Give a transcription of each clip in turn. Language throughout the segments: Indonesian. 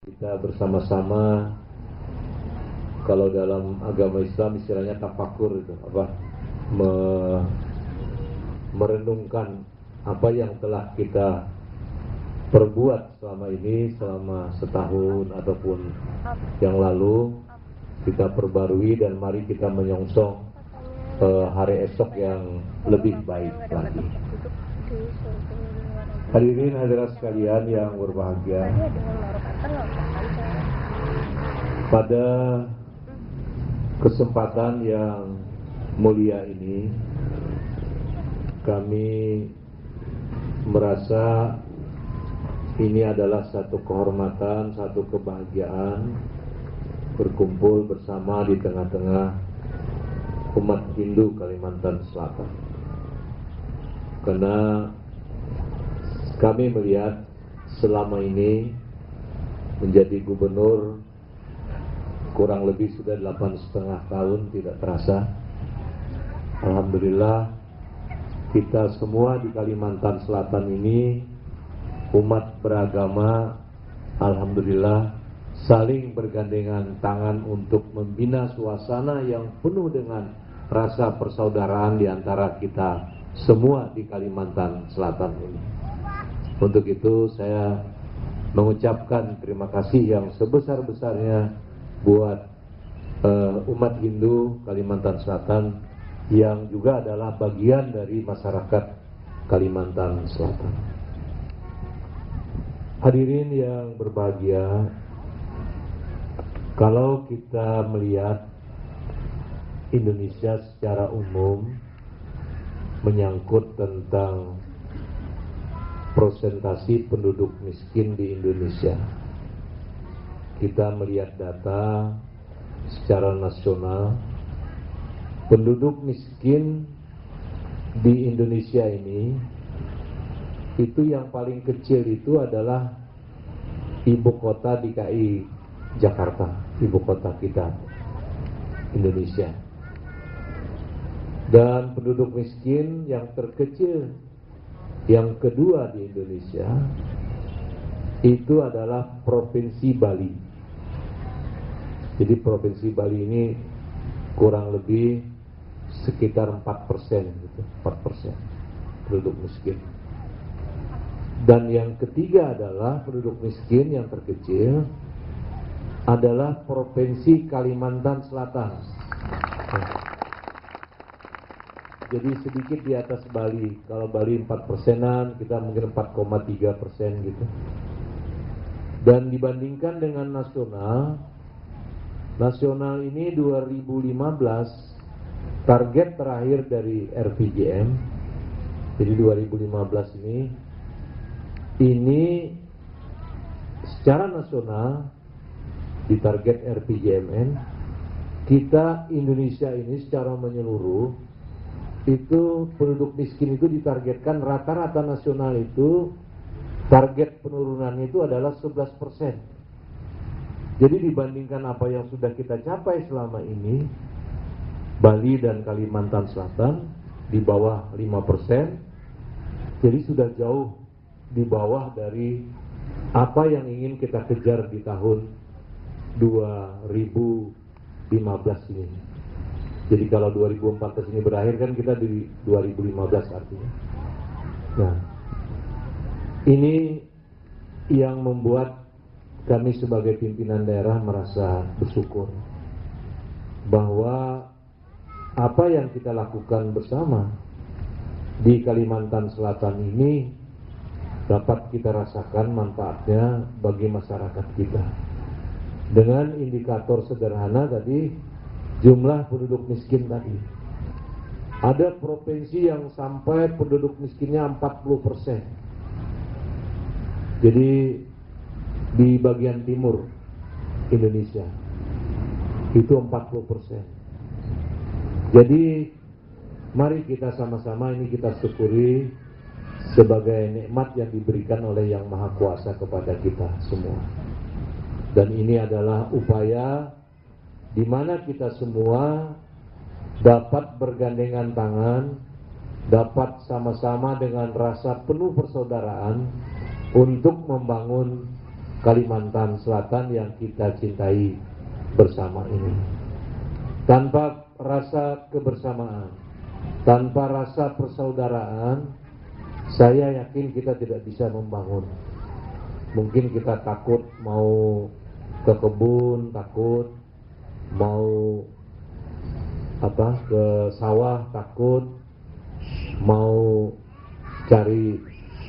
Kita bersama-sama, kalau dalam agama Islam istilahnya tafakur itu merenungkan apa yang telah kita perbuat selama ini, selama setahun ataupun yang lalu, kita perbarui dan mari kita menyongsong hari esok yang lebih baik lagi. Hadirin hadirat sekalian yang berbahagia, pada kesempatan yang mulia ini kami merasa ini adalah satu kehormatan, satu kebahagiaan berkumpul bersama di tengah-tengah umat Hindu Kalimantan Selatan. Karena kami melihat selama ini menjadi gubernur kurang lebih sudah 8,5 tahun tidak terasa. Alhamdulillah kita semua di Kalimantan Selatan ini umat beragama, alhamdulillah saling bergandengan tangan untuk membina suasana yang penuh dengan rasa persaudaraan di antara kita semua di Kalimantan Selatan ini. Untuk itu saya mengucapkan terima kasih yang sebesar-besarnya buat umat Hindu Kalimantan Selatan yang juga adalah bagian dari masyarakat Kalimantan Selatan. Hadirin yang berbahagia, kalau kita melihat Indonesia secara umum menyangkut tentang prosentasi penduduk miskin di Indonesia, kita melihat data secara nasional, penduduk miskin di Indonesia ini itu yang paling kecil itu adalah ibu kota DKI Jakarta, ibu kota kita Indonesia. Dan penduduk miskin yang terkecil yang kedua di Indonesia itu adalah Provinsi Bali. Jadi Provinsi Bali ini kurang lebih sekitar 4%, gitu, 4% penduduk miskin. Dan yang ketiga adalah penduduk miskin yang terkecil adalah Provinsi Kalimantan Selatan. Jadi sedikit di atas Bali. Kalau Bali 4%-an, kita mungkin 4,3% gitu. Dan dibandingkan dengan nasional ini 2015 target terakhir dari RPJM. Jadi 2015 ini secara nasional di target RPJMN kita Indonesia ini secara menyeluruh itu penduduk miskin itu ditargetkan rata-rata nasional itu target penurunannya itu adalah 11%. Jadi dibandingkan apa yang sudah kita capai selama ini, Bali dan Kalimantan Selatan di bawah 5%, jadi sudah jauh di bawah dari apa yang ingin kita kejar di tahun 2015 ini. Jadi kalau 2014 ini berakhir kan kita di 2015 artinya. Nah, ini yang membuat kami sebagai pimpinan daerah merasa bersyukur bahwa apa yang kita lakukan bersama di Kalimantan Selatan ini dapat kita rasakan manfaatnya bagi masyarakat kita. Dengan indikator sederhana tadi, jumlah penduduk miskin tadi. Ada provinsi yang sampai penduduk miskinnya 40%. Jadi di bagian timur Indonesia itu 40%. Jadi mari kita sama-sama ini kita syukuri sebagai nikmat yang diberikan oleh Yang Maha Kuasa kepada kita semua. Dan ini adalah upaya di mana kita semua dapat bergandengan tangan, dapat sama-sama dengan rasa penuh persaudaraan untuk membangun Kalimantan Selatan yang kita cintai bersama ini. Tanpa rasa kebersamaan, tanpa rasa persaudaraan, saya yakin kita tidak bisa membangun. Mungkin kita takut mau ke kebun, takut mau ke sawah, takut mau cari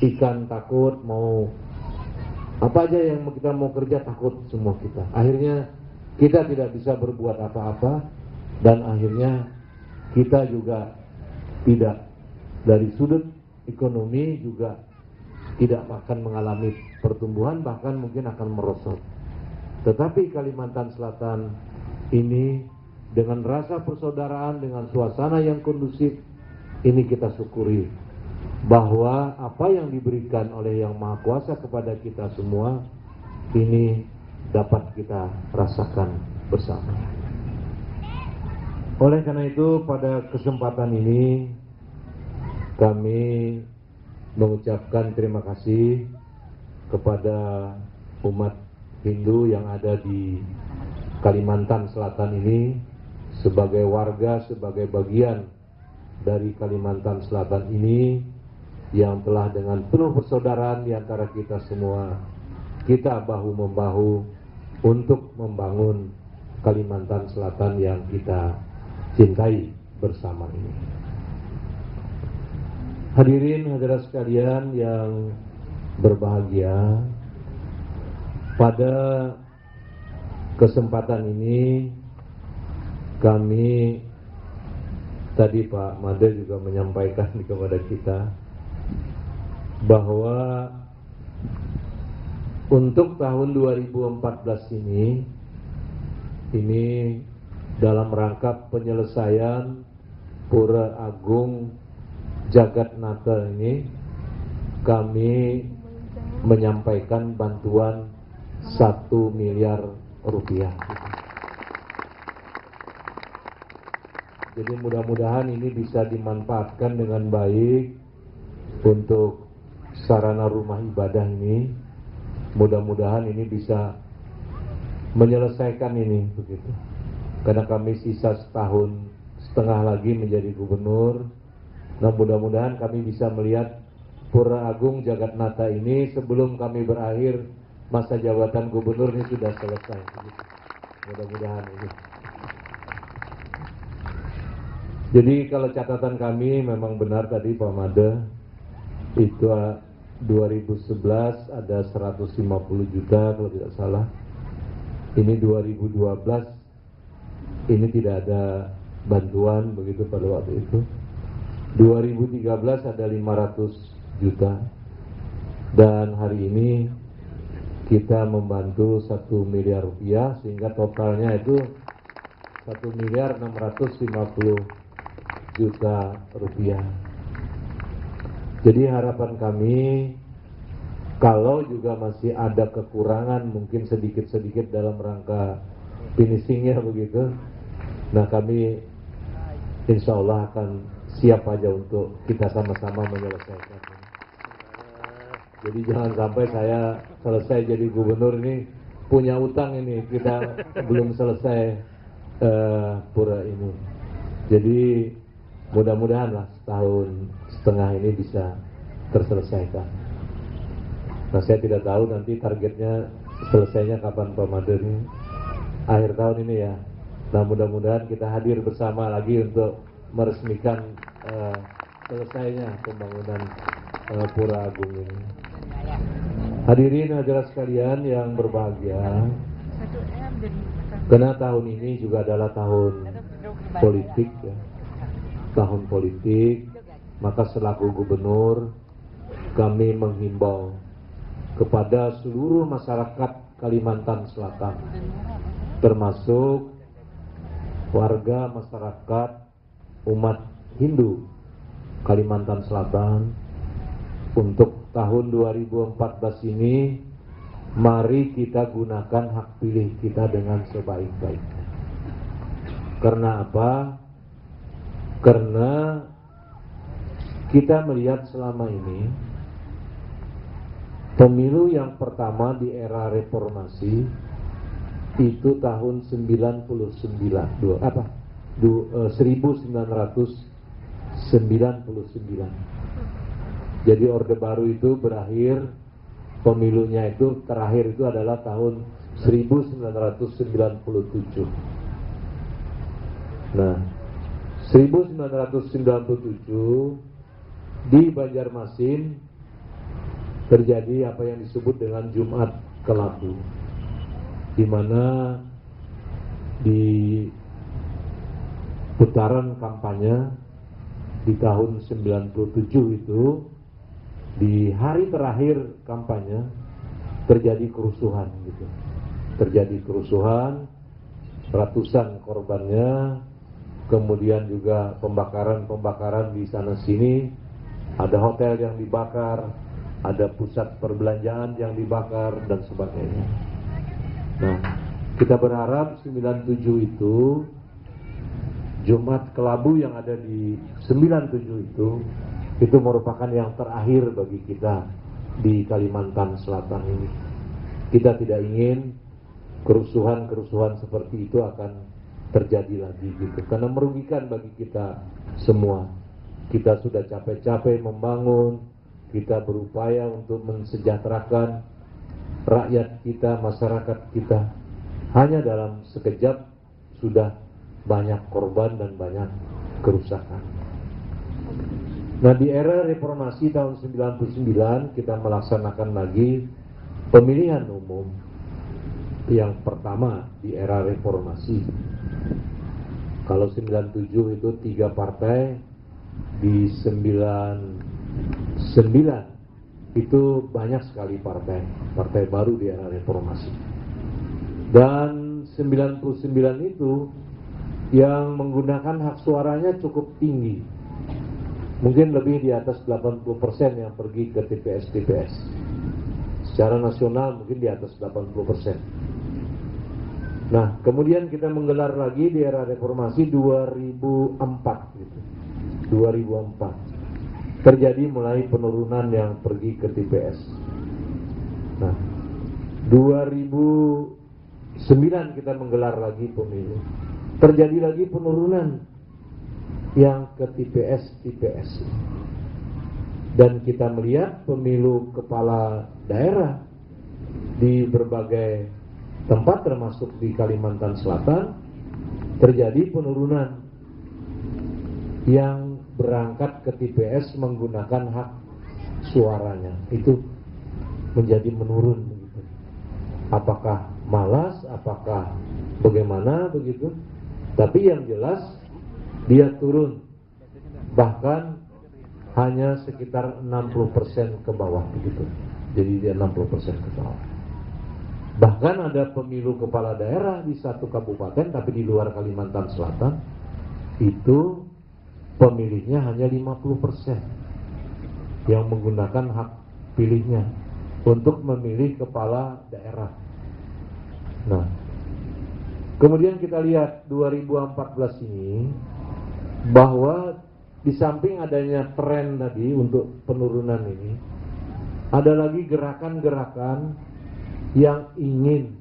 ikan, takut mau apa aja yang kita mau kerja, takut semua kita. Akhirnya kita tidak bisa berbuat apa-apa, dan akhirnya kita juga tidak, dari sudut ekonomi juga tidak akan mengalami pertumbuhan, bahkan mungkin akan merosot. Tetapi Kalimantan Selatan ini dengan rasa persaudaraan, dengan suasana yang kondusif, ini kita syukuri bahwa apa yang diberikan oleh Yang Maha Kuasa kepada kita semua ini dapat kita rasakan bersama. Oleh karena itu, pada kesempatan ini kami mengucapkan terima kasih kepada umat Hindu yang ada di Kalimantan Selatan ini, sebagai warga, sebagai bagian dari Kalimantan Selatan ini, yang telah dengan penuh persaudaraan di antara kita semua, kita bahu-membahu untuk membangun Kalimantan Selatan yang kita cintai bersama ini. Hadirin hadirat sekalian yang berbahagia, pada kesempatan ini kami, tadi Pak Made juga menyampaikan kepada kita bahwa untuk tahun 2014 ini dalam rangka penyelesaian Pura Agung Jagatnata ini, kami menyampaikan bantuan 1 miliar rupiah. Jadi mudah-mudahan ini bisa dimanfaatkan dengan baik untuk sarana rumah ibadah ini. Mudah-mudahan ini bisa menyelesaikan ini begitu. Karena kami sisa 1,5 tahun lagi menjadi gubernur. Nah, mudah-mudahan kami bisa melihat Pura Agung Jagatnata ini sebelum kami berakhir masa jabatan gubernur ini sudah selesai. Mudah-mudahan ini. Jadi kalau catatan kami memang benar tadi Pak Made, itu 2011 ada 150 juta kalau tidak salah. Ini 2012 ini tidak ada bantuan begitu pada waktu itu. 2013 ada 500 juta. Dan hari ini kita membantu 1 miliar rupiah, sehingga totalnya itu 1.650 juta rupiah. Jadi harapan kami, kalau juga masih ada kekurangan mungkin sedikit-sedikit dalam rangka finishingnya begitu, nah kami insya Allah akan siap aja untuk kita sama-sama menyelesaikan. Jadi jangan sampai saya selesai jadi gubernur ini punya utang ini, kita belum selesai pura ini. Jadi mudah-mudahan lah 1,5 tahun ini bisa terselesaikan. Nah, saya tidak tahu nanti targetnya selesainya kapan Pak Made ini. Akhir tahun ini ya. Nah, mudah-mudahan kita hadir bersama lagi untuk meresmikan selesainya pembangunan Pura Agung ini. Hadirin hadirat sekalian yang berbahagia, karena tahun ini juga adalah tahun politik ya. Tahun politik, maka selaku gubernur kami menghimbau kepada seluruh masyarakat Kalimantan Selatan, termasuk warga masyarakat umat Hindu Kalimantan Selatan, untuk tahun 2014 ini mari kita gunakan hak pilih kita dengan sebaik-baiknya. Karena apa? Karena kita melihat selama ini Pemilu yang pertama di era reformasi itu tahun 1999. Jadi Orde Baru itu berakhir, pemilunya itu terakhir itu adalah tahun 1997. Nah, 1997 di Banjarmasin terjadi apa yang disebut dengan Jumat Kelabu, di mana di putaran kampanye di tahun 97 itu, di hari terakhir kampanye terjadi kerusuhan gitu. Terjadi kerusuhan, ratusan korbannya, kemudian juga pembakaran di sana sini, ada hotel yang dibakar, ada pusat perbelanjaan yang dibakar dan sebagainya. Nah, kita berharap 97 itu, Jumat Kelabu yang ada di 97 itu merupakan yang terakhir bagi kita di Kalimantan Selatan ini. Kita tidak ingin kerusuhan-kerusuhan seperti itu akan terjadi lagi gitu, karena merugikan bagi kita semua. Kita sudah capek-capek membangun, kita berupaya untuk mensejahterakan rakyat kita, masyarakat kita. Hanya dalam sekejap sudah banyak korban dan banyak kerusakan. Nah, di era reformasi tahun 99 kita melaksanakan lagi pemilihan umum yang pertama di era reformasi. Kalau 97 itu 3 partai, di 99 itu banyak sekali partai baru di era reformasi. Dan 99 itu yang menggunakan hak suaranya cukup tinggi, mungkin lebih di atas 80% yang pergi ke TPS. Secara nasional mungkin di atas 80%. Nah, kemudian kita menggelar lagi di era reformasi 2004 gitu. 2004 terjadi mulai penurunan yang pergi ke TPS. Nah, 2009 kita menggelar lagi pemilu, terjadi lagi penurunan yang ke TPS. Dan kita melihat pemilu kepala daerah di berbagai tempat termasuk di Kalimantan Selatan terjadi penurunan yang berangkat ke TPS menggunakan hak suaranya, itu menjadi menurun begitu. Apakah malas, apakah bagaimana begitu, tapi yang jelas dia turun, bahkan hanya sekitar 60% ke bawah begitu. Jadi dia 60% ke bawah. Bahkan ada pemilu kepala daerah di satu kabupaten tapi di luar Kalimantan Selatan, itu pemilihnya hanya 50% yang menggunakan hak pilihnya untuk memilih kepala daerah. Nah, kemudian kita lihat 2014 ini, bahwa di samping adanya tren tadi untuk penurunan ini, ada lagi gerakan-gerakan yang ingin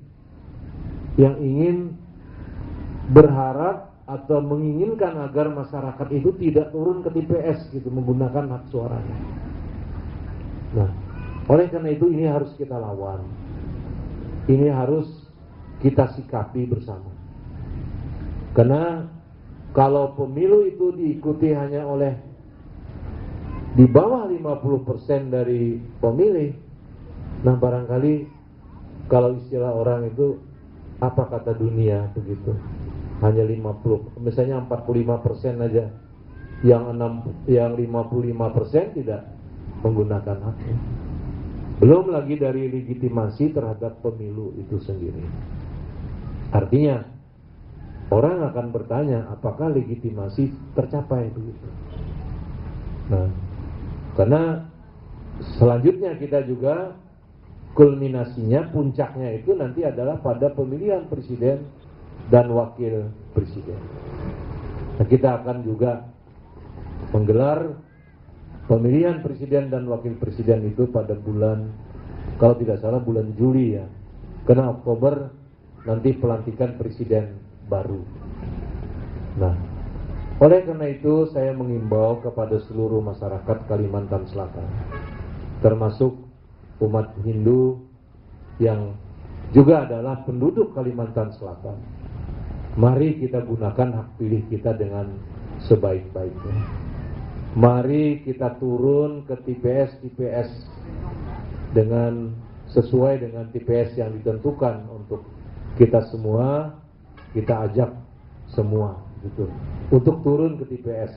berharap atau menginginkan agar masyarakat itu tidak turun ke TPS gitu, menggunakan hak suaranya. Nah, oleh karena itu ini harus kita lawan, ini harus kita sikapi bersama. Karena kalau pemilu itu diikuti hanya oleh di bawah 50% dari pemilih, nah barangkali kalau istilah orang itu apa kata dunia begitu, hanya 50, misalnya 45% aja, yang 55% tidak menggunakan haknya. Belum lagi dari legitimasi terhadap pemilu itu sendiri. Artinya orang akan bertanya apakah legitimasi tercapai begitu. Nah, karena selanjutnya kita juga kulminasinya, puncaknya itu nanti adalah pada pemilihan presiden dan wakil presiden. Nah, kita akan juga menggelar pemilihan presiden dan wakil presiden itu pada bulan kalau tidak salah bulan Juli ya, karena Oktober nanti pelantikan presiden baru. Nah, oleh karena itu saya mengimbau kepada seluruh masyarakat Kalimantan Selatan, termasuk umat Hindu yang juga adalah penduduk Kalimantan Selatan. Mari kita gunakan hak pilih kita dengan sebaik-baiknya. Mari kita turun ke TPS dengan sesuai dengan TPS yang ditentukan untuk kita semua. Kita ajak semua gitu untuk turun ke TPS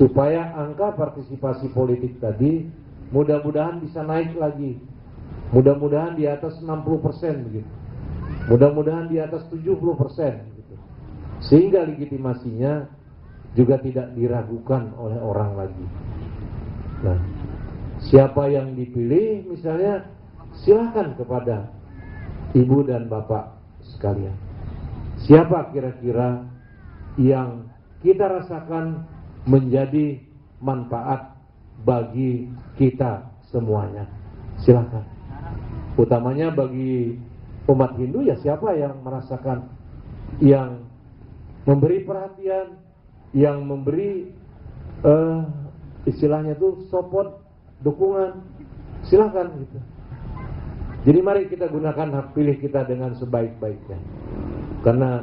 supaya angka partisipasi politik tadi mudah-mudahan bisa naik lagi, mudah-mudahan di atas 60% begitu, mudah-mudahan di atas 70% gitu, sehingga legitimasinya juga tidak diragukan oleh orang lagi. Nah, siapa yang dipilih misalnya, silakan kepada ibu dan bapak sekalian, siapa kira-kira yang kita rasakan menjadi manfaat bagi kita semuanya, silakan. Utamanya bagi umat Hindu ya, siapa yang merasakan, yang memberi perhatian, yang memberi istilahnya tuh support, dukungan, silakan gitu. Jadi mari kita gunakan hak pilih kita dengan sebaik-baiknya, karena